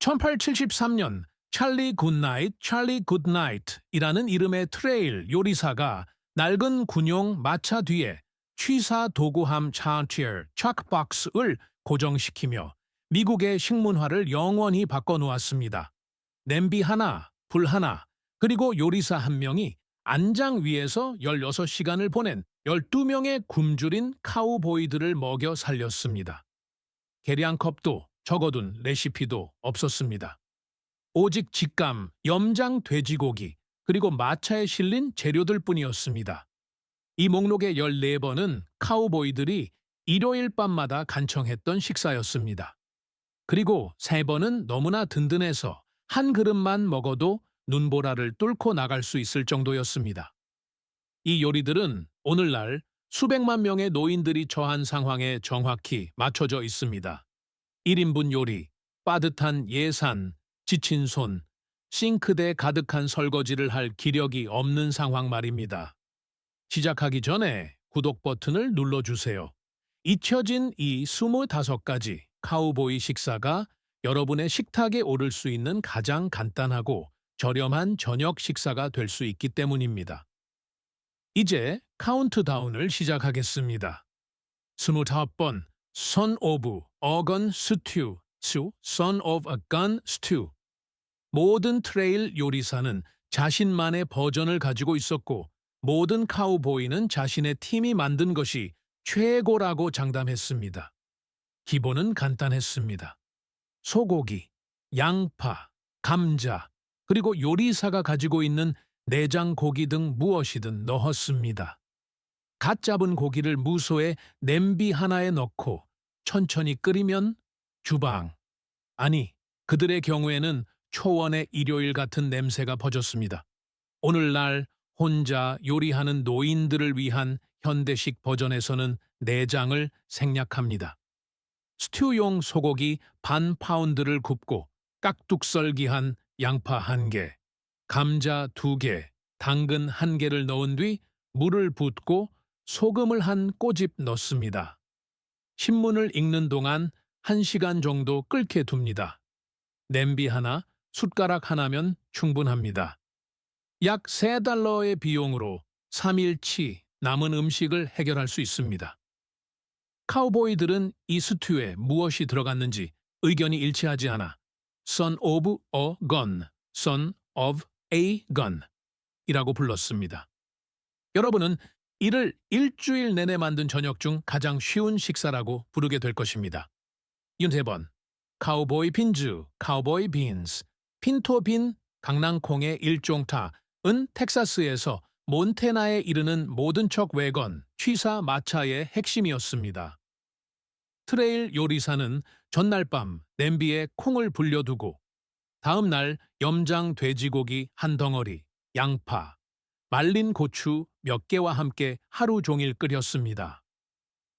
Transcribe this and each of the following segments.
1873년 찰리 굿나잇이라는 이름의 트레일 요리사가 낡은 군용 마차 뒤에 취사 도구함 차티어 척박스를 고정시키며 미국의 식문화를 영원히 바꿔놓았습니다. 냄비 하나, 불 하나, 그리고 요리사 한 명이 안장 위에서 16시간을 보낸 12명의 굶주린 카우보이들을 먹여 살렸습니다. 계량컵도 적어둔 레시피도 없었습니다. 오직 직감, 염장 돼지고기, 그리고 마차에 실린 재료들 뿐이었습니다. 이 목록의 14번은 카우보이들이 일요일 밤마다 간청했던 식사였습니다. 그리고 3번은 너무나 든든해서 한 그릇만 먹어도 눈보라를 뚫고 나갈 수 있을 정도였습니다. 이 요리들은 오늘날 수백만 명의 노인들이 처한 상황에 정확히 맞춰져 있습니다. 1인분 요리, 빠듯한 예산, 지친 손, 싱크대 가득한 설거지를 할 기력이 없는 상황 말입니다. 시작하기 전에 구독 버튼을 눌러주세요. 잊혀진 이 25가지 카우보이 식사가 여러분의 식탁에 오를 수 있는 가장 간단하고 저렴한 저녁 식사가 될 수 있기 때문입니다. 이제 카운트다운을 시작하겠습니다. 25번 Son of a Gun Stew, Son of a Gun Stew. 모든 트레일 요리사는 자신만의 버전을 가지고 있었고 모든 카우보이는 자신의 팀이 만든 것이 최고라고 장담했습니다. 기본은 간단했습니다. 소고기, 양파, 감자, 그리고 요리사가 가지고 있는 내장 고기 등 무엇이든 넣었습니다. 갓 잡은 고기를 무소에 냄비 하나에 넣고 천천히 끓이면 주방, 아니 그들의 경우에는 초원의 일요일 같은 냄새가 퍼졌습니다. 오늘날 혼자 요리하는 노인들을 위한 현대식 버전에서는 내장을 생략합니다. 스튜용 소고기 반 파운드를 굽고 깍둑썰기한 양파 1개, 감자 2개, 당근 1개를 넣은 뒤 물을 붓고 소금을 한 꼬집 넣습니다. 신문을 읽는 동안 1시간 정도 끓게 둡니다. 냄비 하나, 숟가락 하나면 충분합니다. 약 $3의 비용으로 3일치 남은 음식을 해결할 수 있습니다. 카우보이들은 이 스튜에 무엇이 들어갔는지 의견이 일치하지 않아 Son of a Gun, Son of a Gun 이라고 불렀습니다. 여러분은 이를 일주일 내내 만든 저녁 중 가장 쉬운 식사라고 부르게 될 것입니다. 6번 카우보이 빈즈, 카우보이 빈스. 핀토빈, 강낭콩의 일종타은 텍사스에서 몬테나에 이르는 모든 척 외건, 취사 마차의 핵심이었습니다. 트레일 요리사는 전날 밤 냄비에 콩을 불려두고 다음 날 염장 돼지고기 한 덩어리, 양파, 말린 고추 몇 개와 함께 하루 종일 끓였습니다.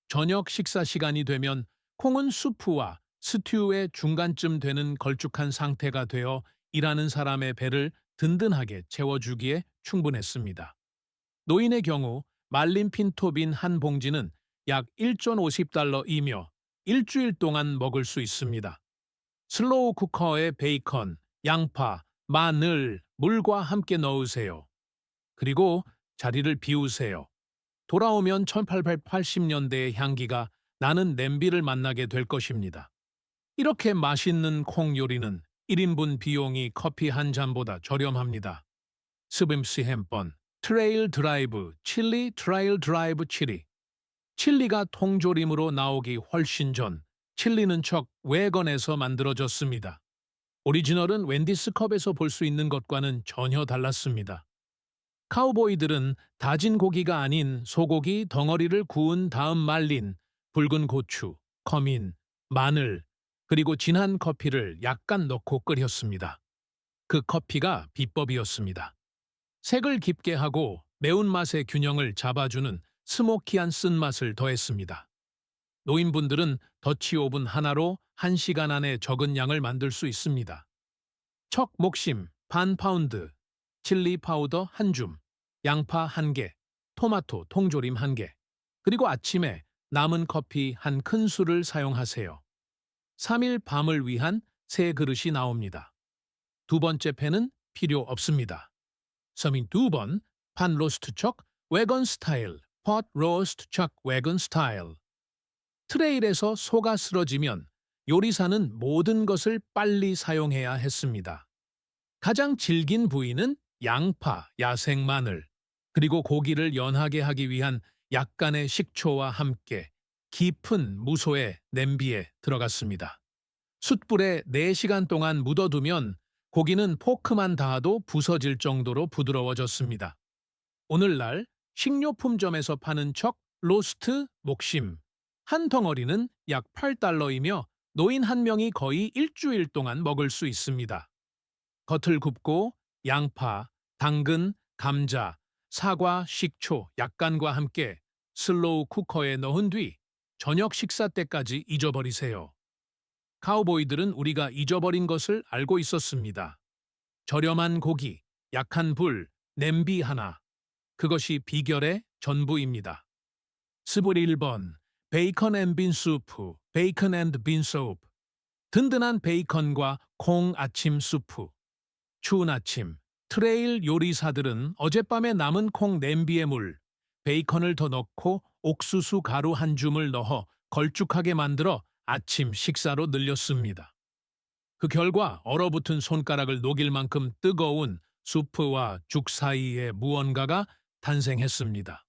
저녁 식사 시간이 되면 콩은 수프와 스튜의 중간쯤 되는 걸쭉한 상태가 되어 일하는 사람의 배를 든든하게 채워주기에 충분했습니다. 노인의 경우 말린 핀토빈 한 봉지는 약 $1.50이며 일주일 동안 먹을 수 있습니다. 슬로우 쿠커에 베이컨, 양파, 마늘, 물과 함께 넣으세요. 그리고 자리를 비우세요. 돌아오면 1880년대의 향기가 나는 냄비를 만나게 될 것입니다. 이렇게 맛있는 콩 요리는 1인분 비용이 커피 한 잔보다 저렴합니다. 스빔시 햄번, 트레일 드라이브, 칠리 트라일 드라이브 칠리. 칠리가 통조림으로 나오기 훨씬 전 칠리는 척 외건에서 만들어졌습니다. 오리지널은 웬디스 컵에서 볼 수 있는 것과는 전혀 달랐습니다. 카우보이들은 다진 고기가 아닌 소고기 덩어리를 구운 다음 말린 붉은 고추, 커민, 마늘, 그리고 진한 커피를 약간 넣고 끓였습니다. 그 커피가 비법이었습니다. 색을 깊게 하고 매운맛의 균형을 잡아주는 스모키한 쓴맛을 더했습니다. 노인분들은 더치오븐 하나로 1시간 안에 적은 양을 만들 수 있습니다. 척 목심 반 파운드, 칠리 파우더 1줌, 양파 1개, 토마토 통조림 1개, 그리고 아침에 남은 커피 한 큰술을 사용하세요. 3일 밤을 위한 세 그릇이 나옵니다. 두 번째 팬은 필요 없습니다. 서민 2번, 판 로스트 척, 웨건 스타일, 폿 로스트 척, 웨건 스타일. 트레일에서 소가 쓰러지면 요리사는 모든 것을 빨리 사용해야 했습니다. 가장 질긴 부위는 양파, 야생 마늘, 그리고 고기를 연하게 하기 위한 약간의 식초와 함께 깊은 무소의 냄비에 들어갔습니다. 숯불에 4시간 동안 묻어두면 고기는 포크만 닿아도 부서질 정도로 부드러워졌습니다. 오늘날 식료품점에서 파는 척 로스트 목심 한 덩어리는 약 8달러이며 노인 한 명이 거의 일주일 동안 먹을 수 있습니다. 겉을 굽고 양파, 당근, 감자, 사과, 식초, 약간과 함께 슬로우 쿠커에 넣은 뒤 저녁 식사 때까지 잊어버리세요. 카우보이들은 우리가 잊어버린 것을 알고 있었습니다. 저렴한 고기, 약한 불, 냄비 하나. 그것이 비결의 전부입니다. 스물 1번 베이컨 앤 빈 수프, 베이컨 앤 빈 소프. 든든한 베이컨과 콩 아침 수프. 추운 아침, 트레일 요리사들은 어젯밤에 남은 콩 냄비에 물, 베이컨을 더 넣고 옥수수 가루 한 줌을 넣어 걸쭉하게 만들어 아침 식사로 늘렸습니다. 그 결과 얼어붙은 손가락을 녹일 만큼 뜨거운 수프와 죽 사이에 무언가가 탄생했습니다.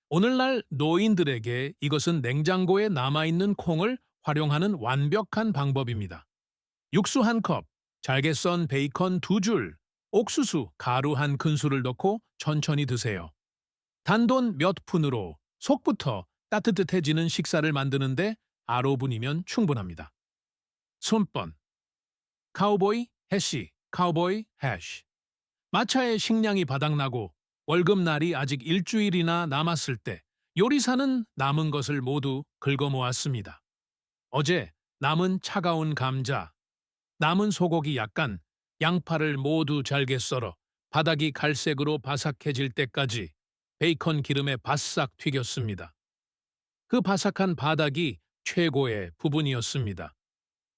오늘날 노인들에게 이것은 냉장고에 남아있는 콩을 활용하는 완벽한 방법입니다. 육수 한 컵, 잘게 썬 베이컨 2줄, 옥수수 가루 한 큰술을 넣고 천천히 드세요. 단돈 몇 푼으로 속부터 따뜻해지는 식사를 만드는데 아로분이면 충분합니다. 손번 카우보이 해시, 카우보이 해시. 마차의 식량이 바닥나고 월급날이 아직 일주일이나 남았을 때 요리사는 남은 것을 모두 긁어 모았습니다. 어제 남은 차가운 감자, 남은 소고기 약간, 양파를 모두 잘게 썰어 바닥이 갈색으로 바삭해질 때까지 베이컨 기름에 바싹 튀겼습니다. 그 바삭한 바닥이 최고의 부분이었습니다.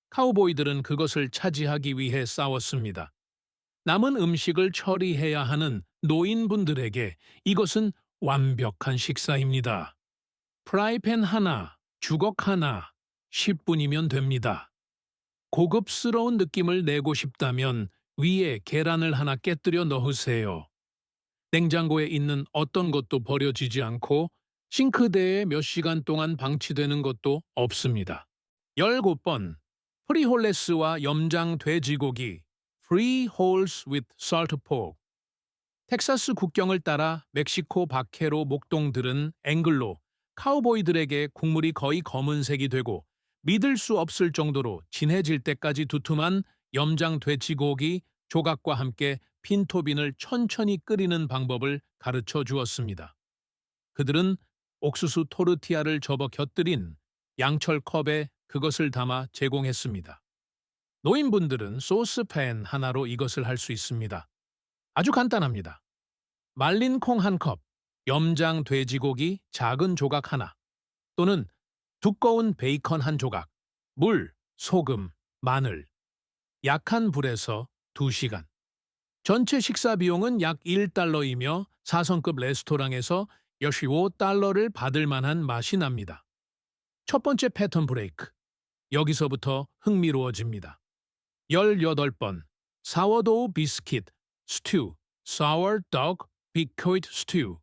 카우보이들은 그것을 차지하기 위해 싸웠습니다. 남은 음식을 처리해야 하는 노인분들에게 이것은 완벽한 식사입니다. 프라이팬 하나, 주걱 하나, 10분이면 됩니다. 고급스러운 느낌을 내고 싶다면 위에 계란을 하나 깨뜨려 넣으세요. 냉장고에 있는 어떤 것도 버려지지 않고 싱크대에 몇 시간 동안 방치되는 것도 없습니다. 17번 프리홀레스와 염장 돼지고기 Free Holes with Salt Pork. 텍사스 국경을 따라 멕시코 바케로 목동들은 앵글로 카우보이들에게 국물이 거의 검은색이 되고 믿을 수 없을 정도로 진해질 때까지 두툼한 염장 돼지고기 조각과 함께 핀토빈을 천천히 끓이는 방법을 가르쳐 주었습니다. 그들은 옥수수 토르티아를 접어 곁들인 양철컵에 그것을 담아 제공했습니다. 노인분들은 소스팬 하나로 이것을 할 수 있습니다. 아주 간단합니다. 말린 콩 한 컵, 염장 돼지고기 작은 조각 하나, 또는 두꺼운 베이컨 한 조각, 물, 소금, 마늘, 약한 불에서 2시간. 전체 식사 비용은 약 1달러이며 4성급 레스토랑에서 15달러를 받을 만한 맛이 납니다. 첫 번째 패턴 브레이크. 여기서부터 흥미로워집니다. 18번 사워도우 비스킷 스튜, sourdough biscuit stew.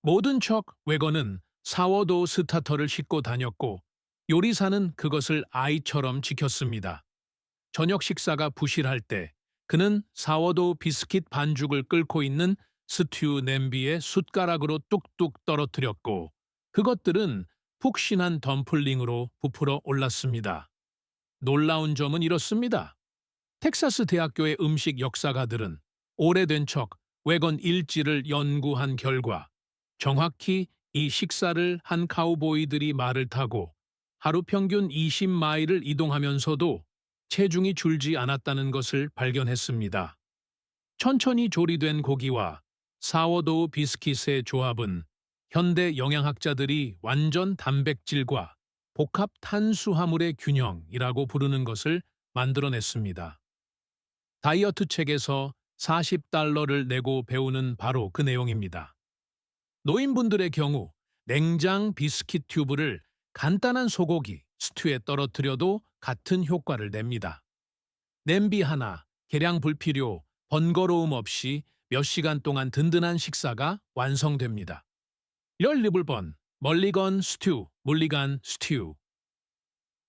모든 척 웨건은 사워도우 스타터를 싣고 다녔고 요리사는 그것을 아이처럼 지켰습니다. 저녁 식사가 부실할 때 그는 사워도우 비스킷 반죽을 끓고 있는 스튜 냄비에 숟가락으로 뚝뚝 떨어뜨렸고 그것들은 푹신한 덤플링으로 부풀어 올랐습니다. 놀라운 점은 이렇습니다. 텍사스 대학교의 음식 역사가들은 오래된 척 웨건 일지를 연구한 결과 정확히 이 식사를 한 카우보이들이 말을 타고 하루 평균 20마일을 이동하면서도 체중이 줄지 않았다는 것을 발견했습니다. 천천히 조리된 고기와 사워도우 비스킷의 조합은 현대 영양학자들이 완전 단백질과 복합 탄수화물의 균형이라고 부르는 것을 만들어냈습니다. 다이어트 책에서 $40를 내고 배우는 바로 그 내용입니다. 노인분들의 경우 냉장 비스킷 튜브를 간단한 소고기, 스튜에 떨어뜨려도 같은 효과를 냅니다. 냄비 하나, 계량 불필요, 번거로움 없이 몇 시간 동안 든든한 식사가 완성됩니다. 열리블번, 멀리건 스튜, 물리간 스튜.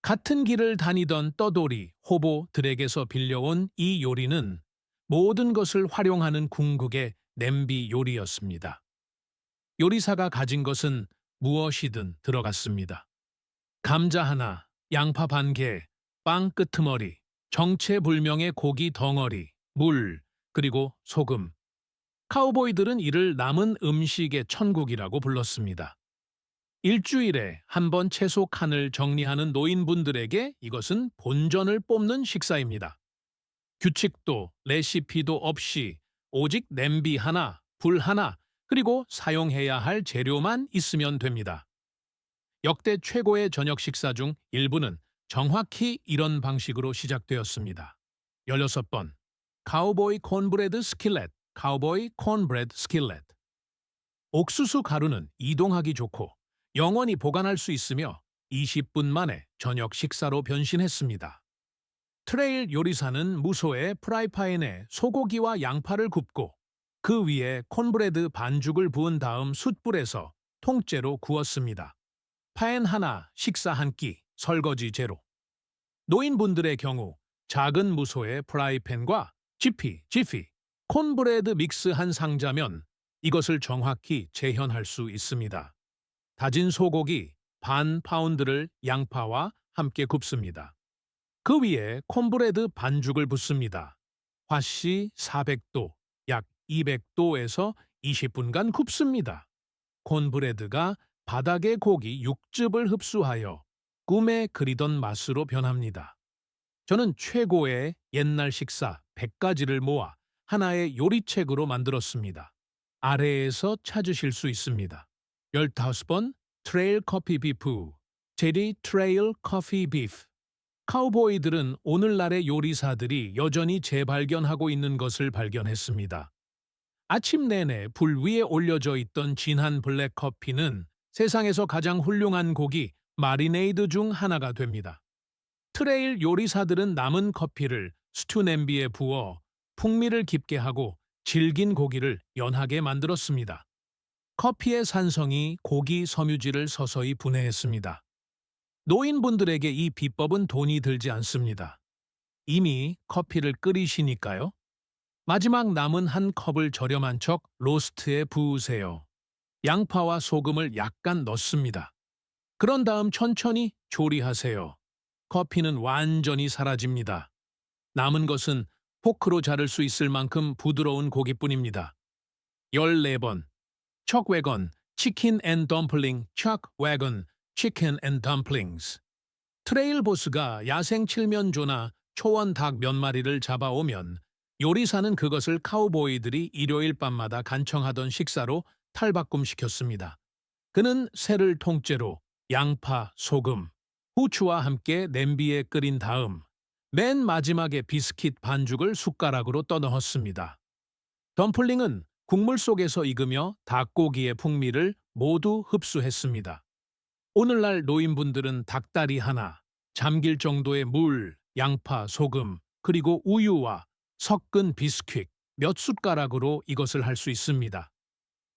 같은 길을 다니던 떠돌이, 호보들에게서 빌려온 이 요리는 모든 것을 활용하는 궁극의 냄비 요리였습니다. 요리사가 가진 것은 무엇이든 들어갔습니다. 감자 하나, 양파 반 개, 빵 끄트머리, 정체불명의 고기 덩어리, 물, 그리고 소금. 카우보이들은 이를 남은 음식의 천국이라고 불렀습니다. 일주일에 한 번 채소 칸을 정리하는 노인분들에게 이것은 본전을 뽑는 식사입니다. 규칙도 레시피도 없이 오직 냄비 하나, 불 하나, 그리고 사용해야 할 재료만 있으면 됩니다. 역대 최고의 저녁 식사 중 일부는 정확히 이런 방식으로 시작되었습니다. 16번 카우보이 콘브레드 스킬렛, 카우보이 콘브레드 스킬렛. 옥수수 가루는 이동하기 좋고 영원히 보관할 수 있으며 20분 만에 저녁 식사로 변신했습니다. 트레일 요리사는 무소의 프라이팬에 소고기와 양파를 굽고 그 위에 콘브레드 반죽을 부은 다음 숯불에서 통째로 구웠습니다. 팬 하나, 식사 한 끼, 설거지 제로. 노인분들의 경우 작은 무소의 프라이팬과 지피, 콘브레드 믹스 한 상자면 이것을 정확히 재현할 수 있습니다. 다진 소고기 반 파운드를 양파와 함께 굽습니다. 그 위에 콘브레드 반죽을 붓습니다. 화씨 400도, 약 200도에서 20분간 굽습니다. 콘브레드가 바닥의 고기 육즙을 흡수하여 꿈에 그리던 맛으로 변합니다. 저는 최고의 옛날 식사 100가지를 모아 하나의 요리책으로 만들었습니다. 아래에서 찾으실 수 있습니다. 15번 트레일 커피 비프, 제리 트레일 커피 비프. 카우보이들은 오늘날의 요리사들이 여전히 재발견하고 있는 것을 발견했습니다. 아침 내내 불 위에 올려져 있던 진한 블랙 커피는 세상에서 가장 훌륭한 고기 마리네이드 중 하나가 됩니다. 트레일 요리사들은 남은 커피를 스튜 냄비에 부어 풍미를 깊게 하고 질긴 고기를 연하게 만들었습니다. 커피의 산성이 고기 섬유질을 서서히 분해했습니다. 노인분들에게 이 비법은 돈이 들지 않습니다. 이미 커피를 끓이시니까요. 마지막 남은 한 컵을 저렴한 척 로스트에 부으세요. 양파와 소금을 약간 넣습니다. 그런 다음 천천히 조리하세요. 커피는 완전히 사라집니다. 남은 것은 포크로 자를 수 있을 만큼 부드러운 고기뿐입니다. 14번 척웨건 치킨 앤 덤플링 척웨건 치킨 앤 덤플링스. 트레일 보스가 야생 칠면조나 초원 닭 몇 마리를 잡아오면 요리사는 그것을 카우보이들이 일요일 밤마다 간청하던 식사로 탈바꿈시켰습니다. 그는 새를 통째로 양파, 소금, 후추와 함께 냄비에 끓인 다음 맨 마지막에 비스킷 반죽을 숟가락으로 떠넣었습니다. 덤플링은 국물 속에서 익으며 닭고기의 풍미를 모두 흡수했습니다. 오늘날 노인분들은 닭다리 하나, 잠길 정도의 물, 양파, 소금, 그리고 우유와 섞은 비스킷 몇 숟가락으로 이것을 할 수 있습니다.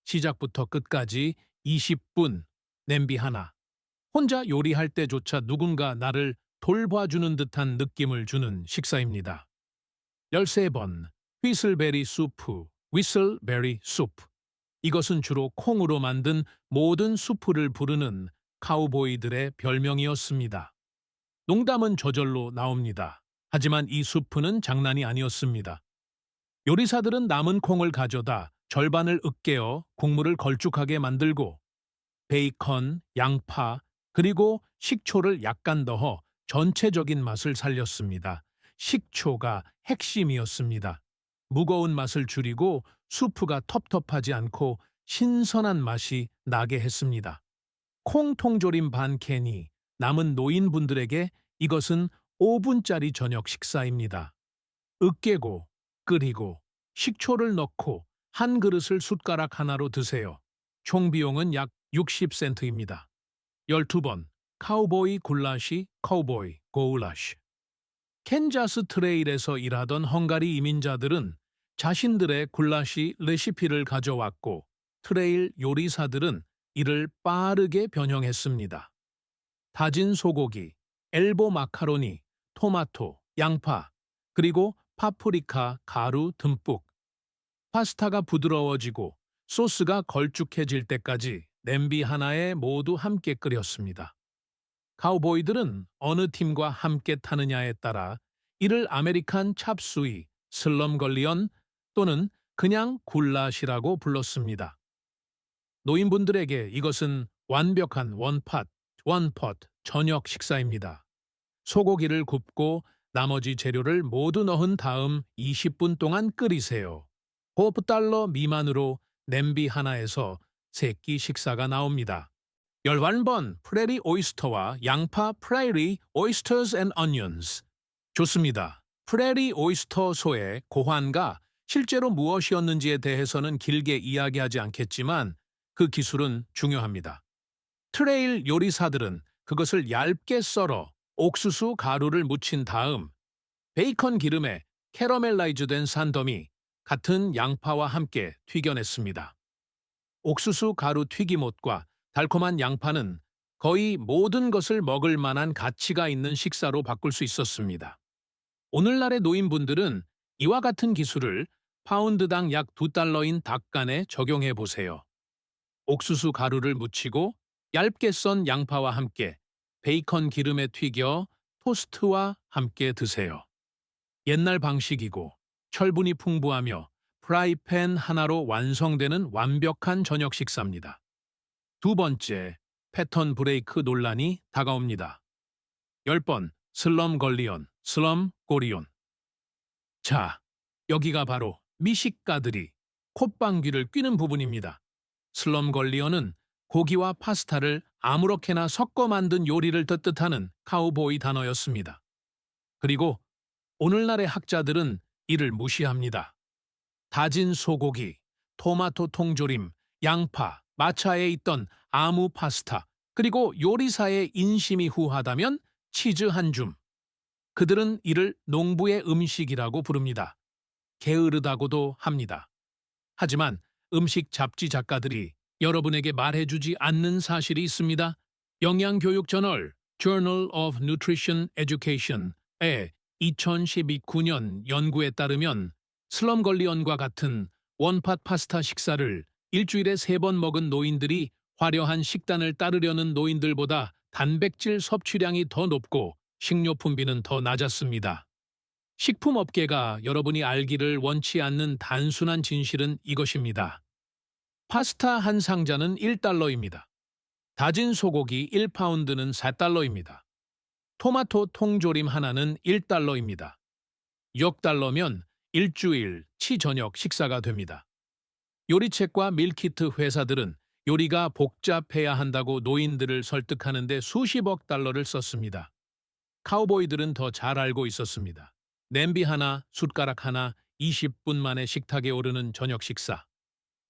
시작부터 끝까지 20분, 냄비 하나. 혼자 요리할 때조차 누군가 나를 돌봐주는 듯한 느낌을 주는 식사입니다. 13번, 휘슬베리 수프, 위슬베리 수프. 이것은 주로 콩으로 만든 모든 수프를 부르는 카우보이들의 별명이었습니다. 농담은 저절로 나옵니다. 하지만 이 수프는 장난이 아니었습니다. 요리사들은 남은 콩을 가져다 절반을 으깨어 국물을 걸쭉하게 만들고 베이컨, 양파, 그리고 식초를 약간 넣어 전체적인 맛을 살렸습니다. 식초가 핵심이었습니다. 무거운 맛을 줄이고 수프가 텁텁하지 않고 신선한 맛이 나게 했습니다. 콩 통조림 반 캔이 남은 노인분들에게 이것은 5분짜리 저녁 식사입니다. 으깨고, 끓이고, 식초를 넣고 한 그릇을 숟가락 하나로 드세요. 총 비용은 약 60센트입니다. 12번, 카우보이 굴라시, 카우보이, 고울라시. 캔자스 트레일에서 일하던 헝가리 이민자들은 자신들의 굴라시 레시피를 가져왔고 트레일 요리사들은 이를 빠르게 변형했습니다. 다진 소고기, 엘보 마카로니, 토마토, 양파, 그리고 파프리카 가루 듬뿍. 파스타가 부드러워지고 소스가 걸쭉해질 때까지 냄비 하나에 모두 함께 끓였습니다. 카우보이들은 어느 팀과 함께 타느냐에 따라 이를 아메리칸 찹수이, 슬럼걸리언 또는 그냥 굴라시라고 불렀습니다. 노인분들에게 이것은 완벽한 원팟, 원폿 저녁 식사입니다. 소고기를 굽고 나머지 재료를 모두 넣은 다음 20분 동안 끓이세요. 5달러 미만으로 냄비 하나에서 3끼 식사가 나옵니다. 11번 프레리 오이스터와 양파 프레리 오이스터스 앤 어니언스. 좋습니다. 프레리 오이스터 소의 고환가 실제로 무엇이었는지에 대해서는 길게 이야기하지 않겠지만 그 기술은 중요합니다. 트레일 요리사들은 그것을 얇게 썰어 옥수수 가루를 묻힌 다음 베이컨 기름에 캐러멜라이즈된 산더미 같은 양파와 함께 튀겨냈습니다. 옥수수 가루 튀김옷과 달콤한 양파는 거의 모든 것을 먹을 만한 가치가 있는 식사로 바꿀 수 있었습니다. 오늘날의 노인분들은 이와 같은 기술을 파운드당 약 2달러인 닭간에 적용해 보세요. 옥수수 가루를 묻히고 얇게 썬 양파와 함께 베이컨 기름에 튀겨 토스트와 함께 드세요. 옛날 방식이고 철분이 풍부하며 프라이팬 하나로 완성되는 완벽한 저녁 식사입니다. 두 번째, 패턴 브레이크 논란이 다가옵니다. 10번, 슬럼걸리언, 슬럼고리온. 자, 여기가 바로 미식가들이 콧방귀를 뀌는 부분입니다. 슬럼걸리언은 고기와 파스타를 아무렇게나 섞어 만든 요리를 뜻하는 카우보이 단어였습니다. 그리고 오늘날의 학자들은 이를 무시합니다. 다진 소고기, 토마토 통조림, 양파, 마차에 있던 아무 파스타, 그리고 요리사의 인심이 후하다면 치즈 한 줌. 그들은 이를 농부의 음식이라고 부릅니다. 게으르다고도 합니다. 하지만 음식 잡지 작가들이 여러분에게 말해주지 않는 사실이 있습니다. 영양교육 저널 Journal of Nutrition Education의 2019년 연구에 따르면 슬럼걸리언과 같은 원팟 파스타 식사를 일주일에 3번 먹은 노인들이 화려한 식단을 따르려는 노인들보다 단백질 섭취량이 더 높고 식료품비는 더 낮았습니다. 식품업계가 여러분이 알기를 원치 않는 단순한 진실은 이것입니다. 파스타 한 상자는 1달러입니다. 다진 소고기 1파운드는 4달러입니다. 토마토 통조림 하나는 1달러입니다. 6달러면 일주일 치저녁 식사가 됩니다. 요리책과 밀키트 회사들은 요리가 복잡해야 한다고 노인들을 설득하는 데 수십억 달러를 썼습니다. 카우보이들은 더 잘 알고 있었습니다. 냄비 하나, 숟가락 하나, 20분 만에 식탁에 오르는 저녁 식사.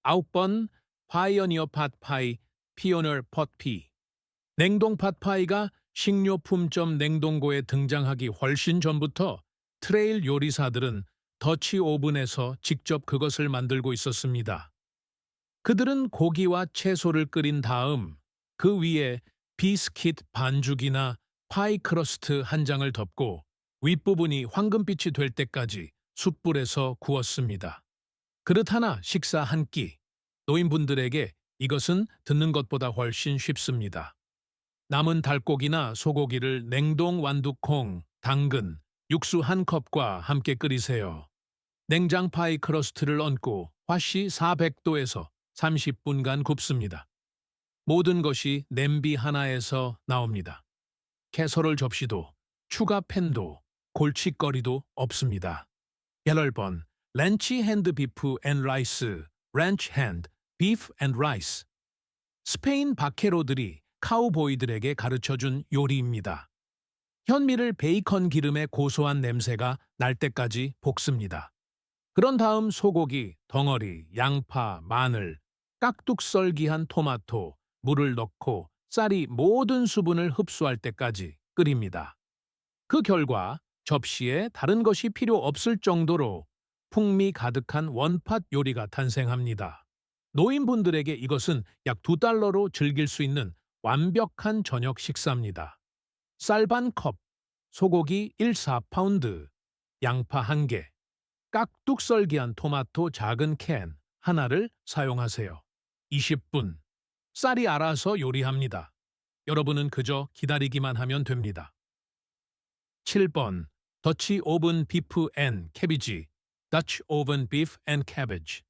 9번 파이어니어 팟파이, 피오너 폿피. 냉동 팟파이가 식료품점 냉동고에 등장하기 훨씬 전부터 트레일 요리사들은 더치 오븐에서 직접 그것을 만들고 있었습니다. 그들은 고기와 채소를 끓인 다음 그 위에 비스킷 반죽이나 파이 크러스트 한 장을 덮고 윗부분이 황금빛이 될 때까지 숯불에서 구웠습니다. 그릇 하나, 식사 한 끼. 노인분들에게 이것은 듣는 것보다 훨씬 쉽습니다. 남은 닭고기나 소고기를 냉동 완두콩, 당근, 육수 한 컵과 함께 끓이세요. 냉장 파이 크러스트를 얹고 화씨 400도에서 30분간 굽습니다. 모든 것이 냄비 하나에서 나옵니다. 캐서롤 접시도, 추가 팬도, 골칫거리도 없습니다. 8번 렌치 핸드 비프 앤 라이스, 렌치 핸드, 비프 앤 라이스. 스페인 바케로들이 카우보이들에게 가르쳐준 요리입니다. 현미를 베이컨 기름의 고소한 냄새가 날 때까지 볶습니다. 그런 다음 소고기, 덩어리, 양파, 마늘, 깍둑썰기한 토마토, 물을 넣고 쌀이 모든 수분을 흡수할 때까지 끓입니다. 그 결과 접시에 다른 것이 필요 없을 정도로 풍미 가득한 원팟 요리가 탄생합니다. 노인분들에게 이것은 약 $2로 즐길 수 있는 완벽한 저녁 식사입니다. 쌀 반 컵, 소고기 1/4파운드, 양파 1개, 깍둑썰기한 토마토 작은 캔 하나를 사용하세요. 20분. 쌀이 알아서 요리합니다. 여러분은 그저 기다리기만 하면 됩니다. 7번. 더치 오븐 비프 앤 캐비지, Dutch oven beef and cabbage.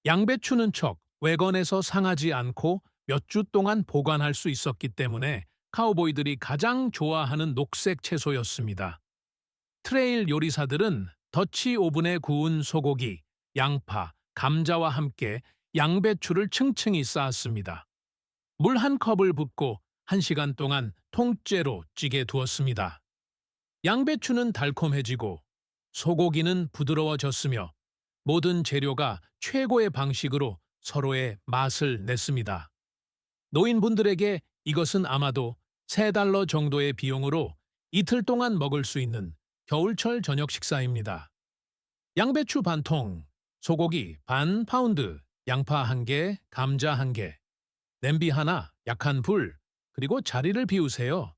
양배추는 척 외건에서 상하지 않고 몇 주 동안 보관할 수 있었기 때문에 카우보이들이 가장 좋아하는 녹색 채소였습니다. 트레일 요리사들은 더치 오븐에 구운 소고기, 양파, 감자와 함께 양배추를 층층이 쌓았습니다. 물 한 컵을 붓고 1시간 동안 통째로 찌게 두었습니다. 양배추는 달콤해지고 소고기는 부드러워졌으며 모든 재료가 최고의 방식으로 서로의 맛을 냈습니다. 노인분들에게 이것은 아마도 $3 정도의 비용으로 이틀 동안 먹을 수 있는 겨울철 저녁 식사입니다. 양배추 반 통, 소고기 반 파운드, 양파 1개, 감자 1개, 냄비 하나, 약한 불, 그리고 자리를 비우세요.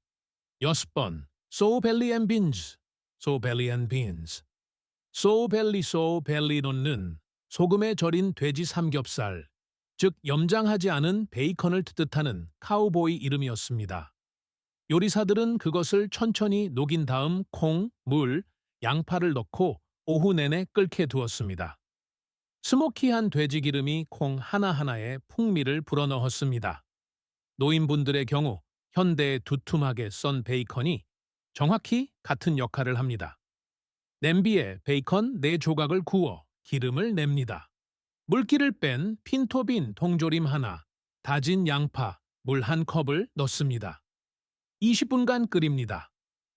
6번. So belly and beans, so belly and beans. So belly는 소금에 절인 돼지 삼겹살, 즉 염장하지 않은 베이컨을 뜻하는 카우보이 이름이었습니다. 요리사들은 그것을 천천히 녹인 다음 콩, 물, 양파를 넣고 오후 내내 끓게 두었습니다. 스모키한 돼지 기름이 콩 하나하나에 풍미를 불어넣었습니다. 노인분들의 경우 현대의 두툼하게 썬 베이컨이 정확히 같은 역할을 합니다. 냄비에 베이컨 4조각을 구워 기름을 냅니다. 물기를 뺀 핀토빈 통조림 하나, 다진 양파, 물 1컵을 넣습니다. 20분간 끓입니다.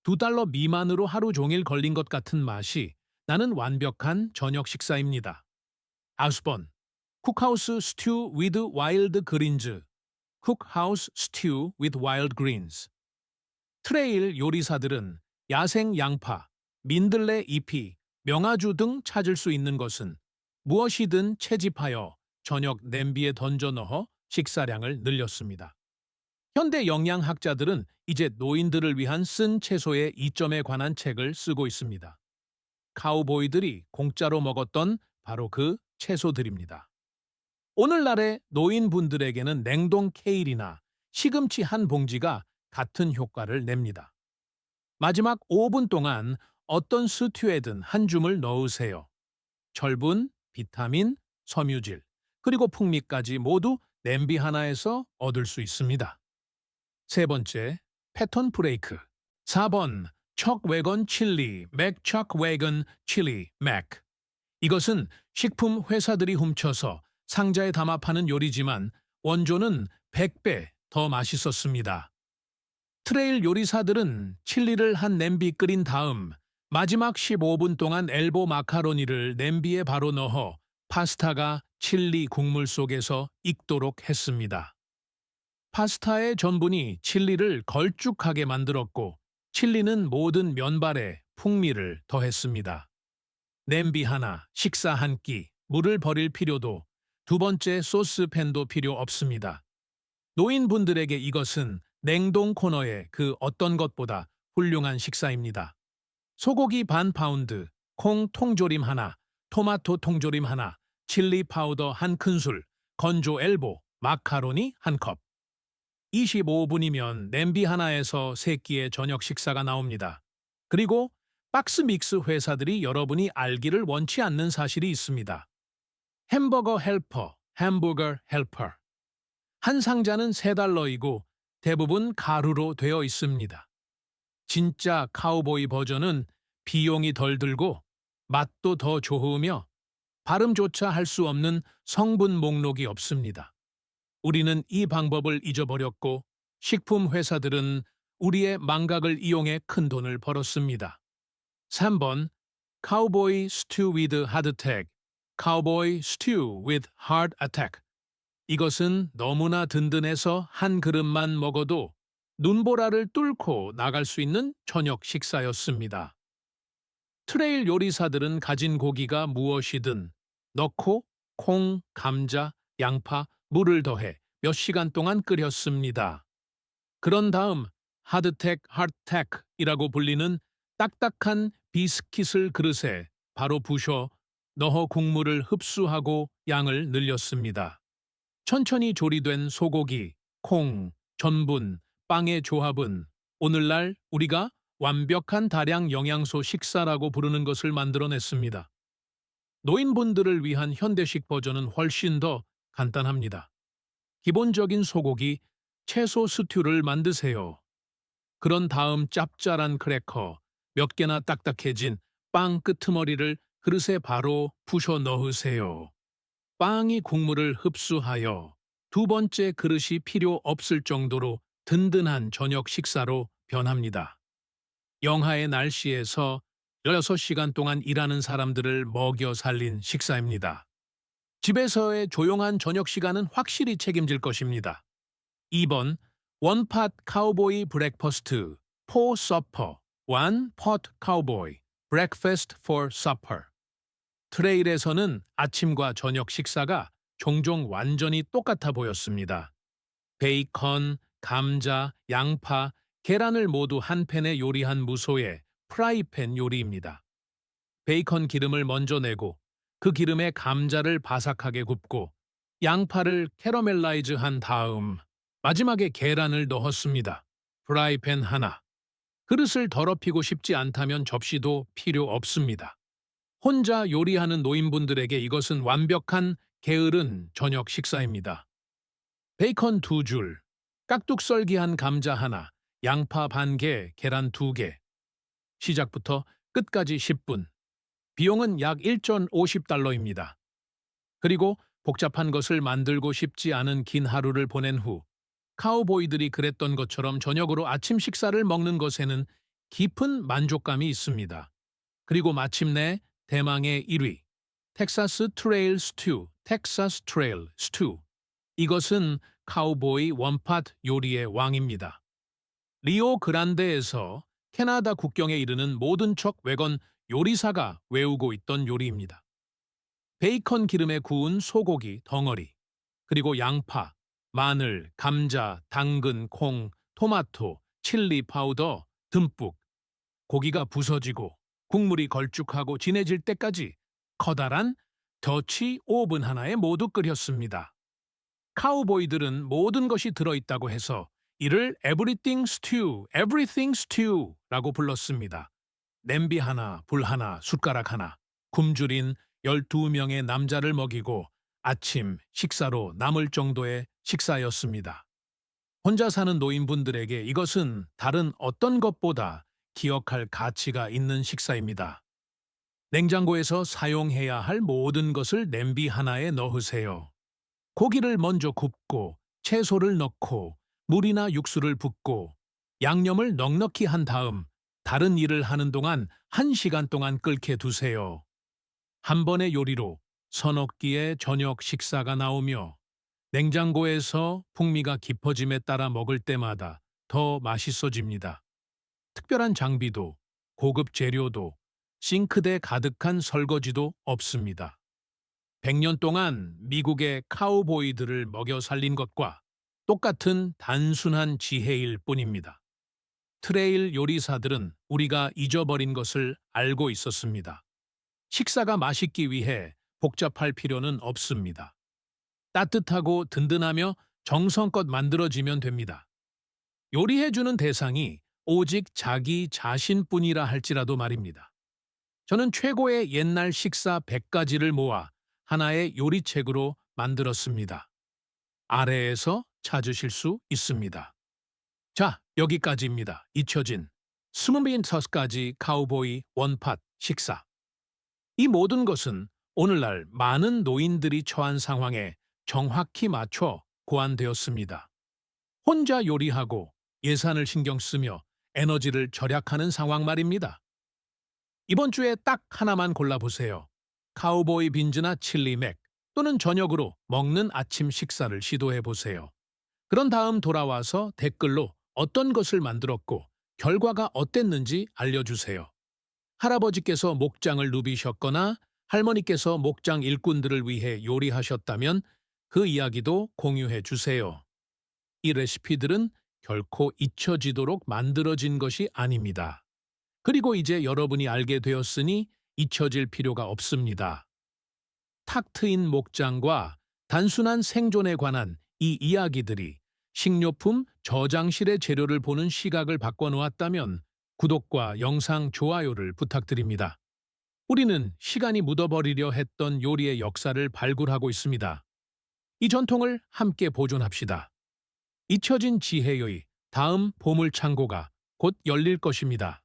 $2 미만으로 하루 종일 걸린 것 같은 맛이 나는 완벽한 저녁 식사입니다. 9번. 쿡하우스 스튜 with wild greens, 쿡하우스 스튜 with wild greens. 트레일 요리사들은 야생 양파, 민들레 잎이 명아주 등 찾을 수 있는 것은 무엇이든 채집하여 저녁 냄비에 던져 넣어 식사량을 늘렸습니다. 현대 영양학자들은 이제 노인들을 위한 쓴 채소의 이점에 관한 책을 쓰고 있습니다. 카우보이들이 공짜로 먹었던 바로 그 채소들입니다. 오늘날의 노인분들에게는 냉동 케일이나 시금치 한 봉지가 같은 효과를 냅니다. 마지막 5분 동안 어떤 스튜에든 한 줌을 넣으세요. 철분, 비타민, 섬유질, 그리고 풍미까지 모두 냄비 하나에서 얻을 수 있습니다. 세 번째, 패턴 브레이크. 4번, 척 웨건 칠리, 맥척 웨건 칠리, 맥. 이것은 식품 회사들이 훔쳐서 상자에 담아 파는 요리지만 원조는 100배 더 맛있었습니다. 트레일 요리사들은 칠리를 한 냄비 끓인 다음 마지막 15분 동안 엘보 마카로니를 냄비에 바로 넣어 파스타가 칠리 국물 속에서 익도록 했습니다. 파스타의 전분이 칠리를 걸쭉하게 만들었고 칠리는 모든 면발에 풍미를 더했습니다. 냄비 하나, 식사 한 끼, 물을 버릴 필요도 두 번째 소스팬도 필요 없습니다. 노인분들에게 이것은 냉동 코너의 그 어떤 것보다 훌륭한 식사입니다. 소고기 반 파운드, 콩 통조림 하나, 토마토 통조림 하나, 칠리 파우더 한 큰술, 건조 엘보, 마카로니 한 컵. 25분이면 냄비 하나에서 3끼의 저녁 식사가 나옵니다. 그리고 박스 믹스 회사들이 여러분이 알기를 원치 않는 사실이 있습니다. 햄버거 헬퍼, 햄버거 헬퍼. 한 상자는 $3이고 대부분 가루로 되어 있습니다. 진짜 카우보이 버전은 비용이 덜 들고 맛도 더 좋으며 발음조차 할 수 없는 성분 목록이 없습니다. 우리는 이 방법을 잊어버렸고 식품 회사들은 우리의 망각을 이용해 큰 돈을 벌었습니다. 3번 Cowboy stew with heart attack, Cowboy stew with heart attack. 이것은 너무나 든든해서 한 그릇만 먹어도 눈보라를 뚫고 나갈 수 있는 저녁 식사였습니다. 트레일 요리사들은 가진 고기가 무엇이든 넣고 콩, 감자, 양파, 물을 더해 몇 시간 동안 끓였습니다. 그런 다음 하드텍, 하드텍이라고 불리는 딱딱한 비스킷을 그릇에 바로 부셔 넣어 국물을 흡수하고 양을 늘렸습니다. 천천히 조리된 소고기, 콩, 전분, 빵의 조합은 오늘날 우리가 완벽한 다량 영양소 식사라고 부르는 것을 만들어냈습니다. 노인분들을 위한 현대식 버전은 훨씬 더 간단합니다. 기본적인 소고기, 채소 스튜를 만드세요. 그런 다음 짭짤한 크래커, 몇 개나 딱딱해진 빵 끄트머리를 그릇에 바로 부셔 넣으세요. 빵이 국물을 흡수하여 두 번째 그릇이 필요 없을 정도로 든든한 저녁 식사로 변합니다. 영하의 날씨에서 16시간 동안 일하는 사람들을 먹여 살린 식사입니다. 집에서의 조용한 저녁 시간은 확실히 책임질 것입니다. 2번 원팟 카우보이 브렉퍼스트 포 서퍼 One pot cowboy breakfast for supper. 트레일에서는 아침과 저녁 식사가 종종 완전히 똑같아 보였습니다. 베이컨, 감자, 양파, 계란을 모두 한 팬에 요리한 무소의 프라이팬 요리입니다. 베이컨 기름을 먼저 내고 그 기름에 감자를 바삭하게 굽고 양파를 캐러멜라이즈한 다음 마지막에 계란을 넣었습니다. 프라이팬 하나. 그릇을 더럽히고 싶지 않다면 접시도 필요 없습니다. 혼자 요리하는 노인분들에게 이것은 완벽한 게으른 저녁 식사입니다. 베이컨 2줄, 깍둑썰기한 감자 하나, 양파 반 개, 계란 2개. 시작부터 끝까지 10분. 비용은 약 1.50달러입니다. 그리고 복잡한 것을 만들고 싶지 않은 긴 하루를 보낸 후 카우보이들이 그랬던 것처럼 저녁으로 아침 식사를 먹는 것에는 깊은 만족감이 있습니다. 그리고 마침내 대망의 1위, 텍사스 트레일 스튜, 텍사스 트레일 스튜. 이것은 카우보이 원팟 요리의 왕입니다. 리오 그란데에서 캐나다 국경에 이르는 모든 척 외건 요리사가 외우고 있던 요리입니다. 베이컨 기름에 구운 소고기 덩어리, 그리고 양파, 마늘, 감자, 당근, 콩, 토마토, 칠리 파우더 듬뿍. 고기가 부서지고 국물이 걸쭉하고 진해질 때까지 커다란 더치 오븐 하나에 모두 끓였습니다. 카우보이들은 모든 것이 들어있다고 해서 이를 everything stew라고 불렀습니다. 냄비 하나, 불 하나, 숟가락 하나, 굶주린 12명의 남자를 먹이고 아침 식사로 남을 정도의 식사였습니다. 혼자 사는 노인분들에게 이것은 다른 어떤 것보다 기억할 가치가 있는 식사입니다. 냉장고에서 사용해야 할 모든 것을 냄비 하나에 넣으세요. 고기를 먼저 굽고 채소를 넣고 물이나 육수를 붓고 양념을 넉넉히 한 다음 다른 일을 하는 동안 1시간 동안 끓게 두세요. 한 번의 요리로 서너 끼의 저녁 식사가 나오며 냉장고에서 풍미가 깊어짐에 따라 먹을 때마다 더 맛있어집니다. 특별한 장비도 고급 재료도 싱크대 가득한 설거지도 없습니다. 100년 동안 미국의 카우보이들을 먹여 살린 것과 똑같은 단순한 지혜일 뿐입니다. 트레일 요리사들은 우리가 잊어버린 것을 알고 있었습니다. 식사가 맛있기 위해 복잡할 필요는 없습니다. 따뜻하고 든든하며 정성껏 만들어지면 됩니다. 요리해주는 대상이 오직 자기 자신뿐이라 할지라도 말입니다. 저는 최고의 옛날 식사 100가지를 모아 하나의 요리책으로 만들었습니다. 아래에서 찾으실 수 있습니다. 자, 여기까지입니다. 잊혀진 25가지 카우보이 원팟 식사. 이 모든 것은 오늘날 많은 노인들이 처한 상황에 정확히 맞춰 고안되었습니다. 혼자 요리하고 예산을 신경 쓰며 에너지를 절약하는 상황 말입니다. 이번 주에 딱 하나만 골라보세요. 카우보이 빈즈나 칠리 맥 또는 저녁으로 먹는 아침 식사를 시도해보세요. 그런 다음 돌아와서 댓글로 어떤 것을 만들었고 결과가 어땠는지 알려주세요. 할아버지께서 목장을 누비셨거나 할머니께서 목장 일꾼들을 위해 요리하셨다면 그 이야기도 공유해 주세요. 이 레시피들은 결코 잊혀지도록 만들어진 것이 아닙니다. 그리고 이제 여러분이 알게 되었으니 잊혀질 필요가 없습니다. 탁 트인 목장과 단순한 생존에 관한 이 이야기들이 식료품 저장실의 재료를 보는 시각을 바꿔놓았다면 구독과 영상 좋아요를 부탁드립니다. 우리는 시간이 묻어버리려 했던 요리의 역사를 발굴하고 있습니다. 이 전통을 함께 보존합시다. 잊혀진 지혜의 다음 보물창고가 곧 열릴 것입니다.